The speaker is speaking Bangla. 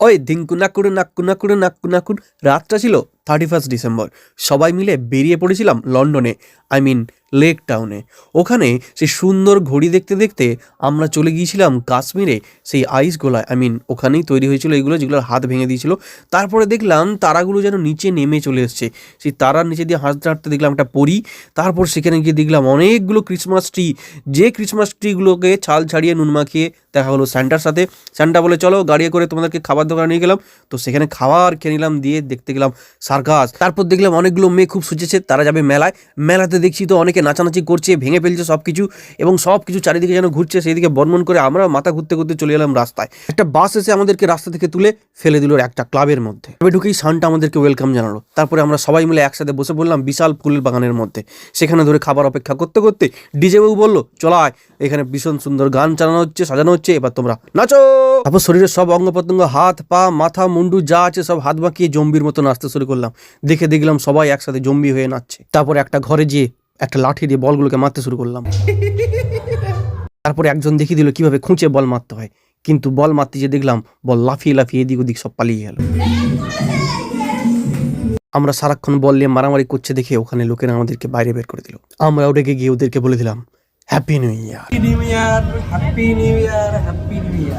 ওই দিনকুনাকুড় নাক্কুনাকুড় নাক্কুনাকুড় রাতটা ছিল 31 ডিসেম্বর। সবাই মিলে বেরিয়ে পড়েছিলাম লন্ডনে, আই মিন লেক টাউনে। ওখানে সেই সুন্দর ঘড়ি দেখতে দেখতে আমরা চলে গিয়েছিলাম কাশ্মীরে, সেই আইসগোলায়। আই মিন ওখানেই তৈরি হয়েছিল এইগুলো, যেগুলোর হাত ভেঙে দিয়েছিল। তারপরে দেখলাম তারাগুলো যেন নিচে নেমে চলে এসছে। সেই তারার নিচে দিয়ে হাঁটতে হাঁটতে দেখলাম একটা পরী। তারপর সেখানে গিয়ে দেখলাম অনেকগুলো ক্রিসমাস ট্রি। যে ক্রিসমাস ট্রিগুলোকে ছাল ছাড়িয়ে নুন মাখিয়ে দেখা হলো স্যান্টার সাথে। স্যান্টা বলে চলো গাড়ি করে তোমাদেরকে খাবার দোকানে নিয়ে গেলাম। তো সেখানে খাবার খেয়ে নিলাম, দিয়ে দেখতে গেলাম সার্কাস। তারপর দেখলাম অনেকগুলো মেয়ে খুব সুচেছে, তারা যাবে মেলায়। মেলাতে দেখছি তো অনেকে নাচানাচি করছে, ভেঙে ফেলছে সব কিছু, এবং সব কিছু চারিদিকে যেন ঘুরছে, সেই দিকে বর্মন করে আমরা মাথা ঘুরতে ঘুরতে চলে এলাম রাস্তায়। একটা বাস এসে আমাদেরকে রাস্তা থেকে তুলে ফেলে দিল একটা ক্লাবের মধ্যে। তবে ঢুকেই সানটা আমাদেরকে ওয়েলকাম জানালো। তারপরে আমরা সবাই মিলে একসাথে বসে পড়লাম বিশাল ফুলের বাগানের মধ্যে। সেখানে ধরে খাবার অপেক্ষা করতে করতে ডিজে বাবু বললো চলায়, এখানে ভীষণ সুন্দর গান চালানো হচ্ছে, সাজানো হচ্ছে, এবার তোমরা নাচো। তারপর শরীরের সব অঙ্গ প্রত্যঙ্গ, হাত পা মাথা মুন্ডু যা আছে সব হাত বাঁকিয়ে জম্বির মতো নাচতে শুরু করলাম। দেখে দেখলাম সবাই একসাথে জম্বি হয়ে নাচছে। তারপর একটা ঘরে যেয়ে একটা লাঠি দিয়ে বলগুলোকে মারতে শুরু করলাম। তারপরে একজন দেখিয়ে দিল কিভাবে খুঁচে বল মারতে হয়, কিন্তু বল মারতে যে দেখলাম বল লাফিয়ে লাফিয়ে এদিক ওদিক সব পালিয়ে গেল। আমরা সারাক্ষণ বল নিয়ে মারামারি করছে দেখে ওখানে লোকেরা আমাদেরকে বাইরে বের করে দিল। আমরাও রেগে গিয়ে ওদেরকে বলে দিলাম happy new year. Happy new year, happy new year, happy new year.